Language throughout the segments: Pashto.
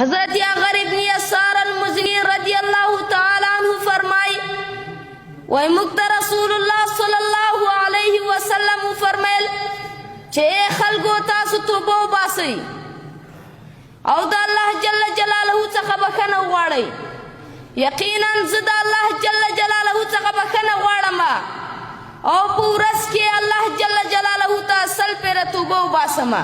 حضرت اغر ابن یسار المزنی رضی اللہ تعالی عنہ فرمائی وی مکتا رسول اللہ صلی اللہ علیہ وسلم فرمائل چھے خلقو تاسو توبو باسی او دا اللہ جل جلالہ څخه بخنه غواړئ یقینا زه د الله جل جلاله څخه بخنه غواړم او په ورځ کې الله جل جلاله ته سل پیره توبه وباسم.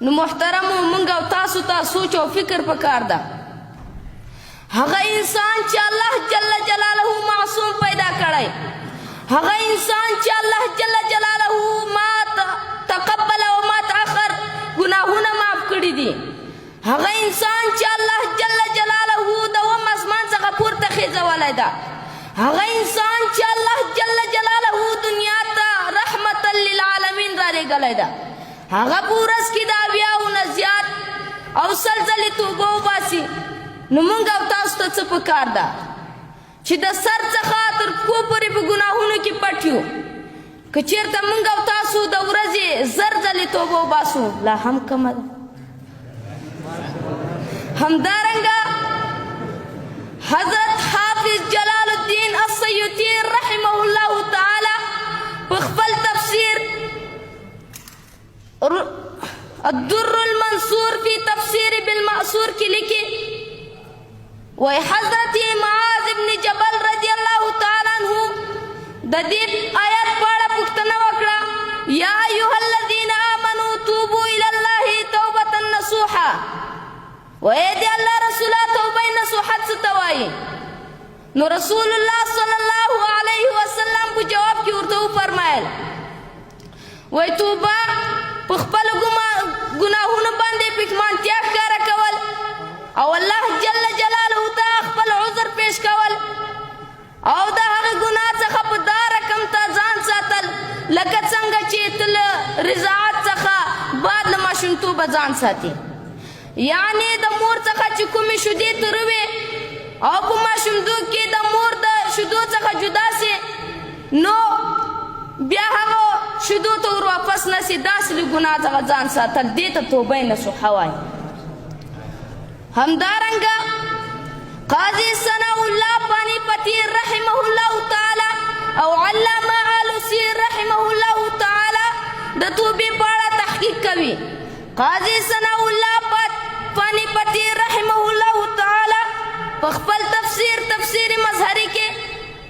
نو محترمو موږ او تاسو ته سوچ او فکر پکار ده. هغه انسان چې الله جل جلاله معصوم پیدا کړی، هغه انسان چې الله جل جلاله ما تقبل او ما تاخر گناهونه معاف کړي دي، هغه انسان چې الله جل جلاله د اوم اسمان څخه پورته خېژولی ده، هغه انسان چې الله جل جلاله دنیا ته رحمتا للعالمین رالیږلی ده، هغه په ورځ کې د اویاونه زیات او سل ځلې توبه وباسي. نو موږ او تاسو ته څه پکار ده چې د سر څخه تر پښو پورې په ګناهونو کې پټ یو. که چېرته موږ او تاسو د ورځې زر ځلې توبه وباسو لا هم کمه ده. همدارنګه حضرت حافظ جلال الدین السیوطی رحمه الله تعالی په خپل تفسیر الدر المنصور فی تفسیر بالمأثور کې لیکي وی حضرت معاذ ابن جبل رضی الله تعالی عنہ د دې آیات په اړه پوښتنه وکړه، یا ایها الذین آمنوا توبوا الی الله توبة نصوحا. وی دی الله رسوله توبه نصوحت څه ته وایي؟ نو رسول الله صلی الله علیه وسلم په جواب کې ورته وفرمایل وی توبه په خپلو ګناهونو باندې پښیمانتیا ښکاره کول او الله جل جلاله ته خپل عذر پیش کول او د هغه ګناه څخه په دا رقم ته ځان ساتل لکه څنګه چې ته له رضاعت څخه بعد له ماشومتوبه ځان ساتي. یعنې د مور څخه چې کومې شیدې تروې او په ماشومتوب کې د مور د شیدو څخه جدا سي نو بیا هغه شیدو ته ور واپس نه سي، داسې له ګناه څخه ځان ساتل دې ته توبه نصوحه وایي. همدارنګه قاضی ثناء الله پانی پتی رحمه الله تعالی او علامه علوسی رحمه الله تعالی د توبې په اړه تحقیق کوي. قاضی ثناء الله پانی پتی رحمه الله تعالی په خپل تفسیر مظهری کې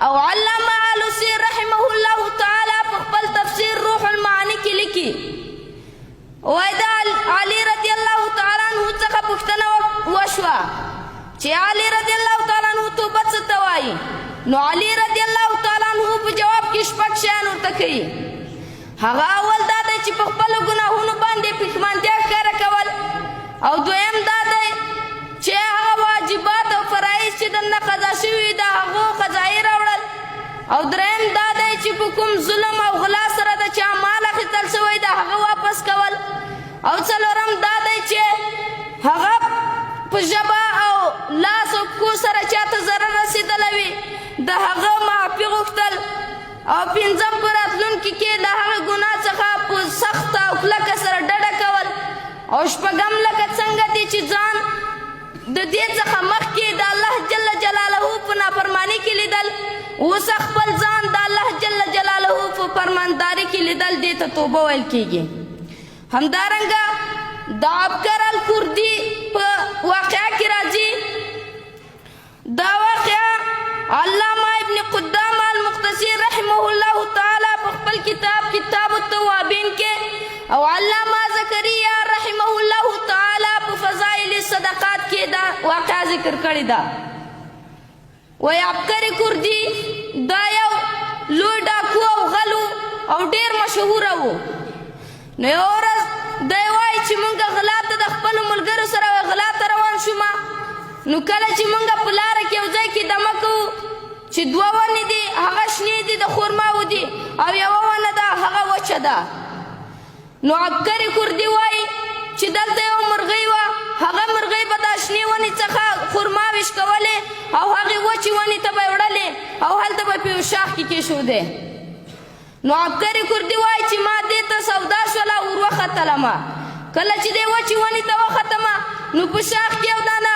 او علامه علوسی رحمه الله تعالی په خپل تفسیر روح المعانی کې لیکي وای دا علی رضی الله تعالی عنہ څخه پوښتنه وشوه چې علی رضی الله تعالی عنہ توبه څه ته وایي؟ نو علی رضی الله تعالی عنہ په جواب کې شپږ شیان ورته کوي. هغه اول دا دی چې په خپلو ګناهونو باندې پښیمانتیا ښکاره کول، او دویم دا دی چې هغه واجبات او فرایض چې درنه قضا شوي د هغو قضایي راوړل، او دریم دا دی چې په کوم ظلم او غلا سره د چا مال اخیستل شوی د هغه واپس کول، او څلورم دا دی چې هغه په ژبه او لاس او پښو سره چاته ضرر رسېدلی وي د هغه معافي غوښتل، او پنځم په راتلونکي کې د هغه ګناه څخه په سخته او کلکه سره ډډه کول، او شپږم لکه څنګه دی چې ځان د دې څخه مخکې د الله جل جلاله په نافرماني کې لیدل، اوس خپل ځان د الله جل جلاله په فرمانداري کې لیدل دې ته توبه ویل کېږي. همدارنګه د عبقر الکردي په واقعه کې راځي، دا واقعه علامه ابن قدامه المقتصي رحمه الله تعالی په خپل کتاب التوابین کې او علامه زکریا رحمه الله تعالی په فضائل الصدقات کې دا واقعه ذکر کړې ده. وی عبقر کردي دا یو لوی ډاکو او غلو او ډېر مشهوره و. نو یوه ورځ دی وایي چې موږ غلا ته د خپلو ملګرو سره غلا ته روان شومه، نو کله چې موږ په لاره کې یو ځای کې دمه کوو چې دوه ونې دي هغه شنې دي د خرماو دي او یوه ونه ده هغه وچه ده. نو عبقر کردي وایي چې دلته یو مرغۍ وه، هغه مرغۍ به دا شنې ونې څخه خرماوې شکولې او هغې وچې ونې ته به یې وړلې او هلته به په یو شاخ کې کېښودې. نو عبقر کردي وایي چې ما دې ته سودا شوله ور وختلمه، کله چې دې وچې ونې ته وختمه نو په شاخ کې یو دانه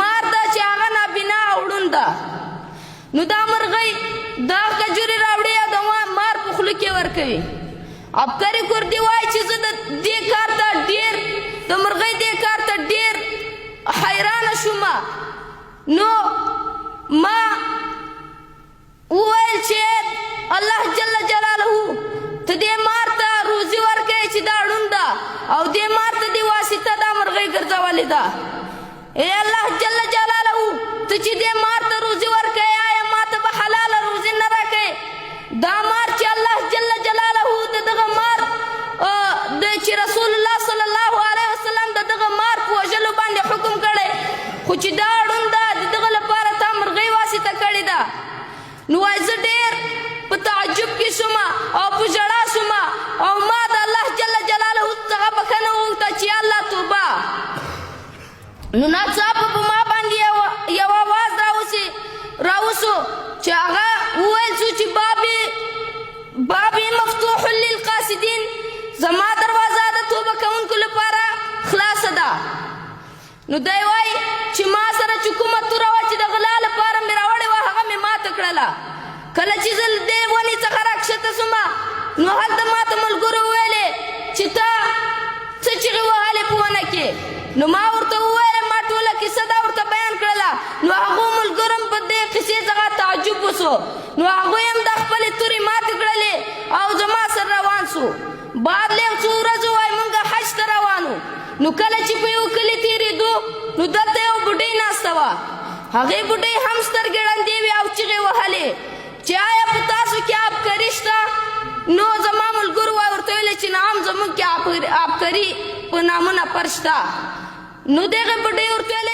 مار ده چې هغه نابینا او ړوند ده. نو دا مرغۍ دا کجورې راوړي او د مار په خوله کې ورکوي. عبقري کردي وایي چې زه د دې کار ته ډېر د مرغۍ دې کار ته ډېر حیرانه شوم. نو ما وویل چې الله جل جلاله ته دې مار ته روزي ورکوې چې دا ړوند ده او دې مار ته دې واسطه دا مرغۍ ګرځولې ده. ای الله جل جلاله ته چې دې مار ته روزي ورکوې آیا ما ته به حلاله روزي نه راکوې؟ دا مار چې الله جل جلاله د دغه مار چې رسول الله صلی الله علیه وسلم د دغه مار په وژلو باندې حکم کړی، خو چې دا ړوند ده د دغه لپاره تا مرغۍ واسطه کړې ده. نو وایي زه ډېر په تعجب کې شوم او په ژړا شوم او ما د الله جل جلاله څخه بښنه وغوښته چې الله توبه. نو ناڅاپه په ما باندې یو اواز راوسو چې هغه وویل شو چې بابي مفتوح للقاصدین، زما دروازه د توبه کوونکو لپاره خلاصه ده. نو دی وایي چې ما سره چې کومه توره وه چې د غلا لپاره مې راوړې وه هغه مې ماته کړله. کله چې زه دې ونې څخه راکښته شوم نو هلته ما ته ملګرو وویلې چې تا څه چغې وهلې په ونه کې. نو ما ورته وویل ما ټوله کیسه دا ورته بیان کړله. نو هغو ملګرو هم په دې قیسې څخه تعجب وسو. نو هغوی هم د خپلې تورې ماتې کړلې او زما سره روان سو. بعد له یو څو ورځو وایي موږ حج ته روانو. نو کله چې په یو کلي تېرېدو نو دلته یو بوډۍ ناسته وه. هغې بوډۍ هم سترګې ړندې وې او چغې وهلې چې آیا په تاسو کې آبکري شته؟ نو زما ملګرو وایي ورته ویلې چې نعم زموږ کې آبکري په نامونه پر شته. نو دغې بوډۍ ورته ویلې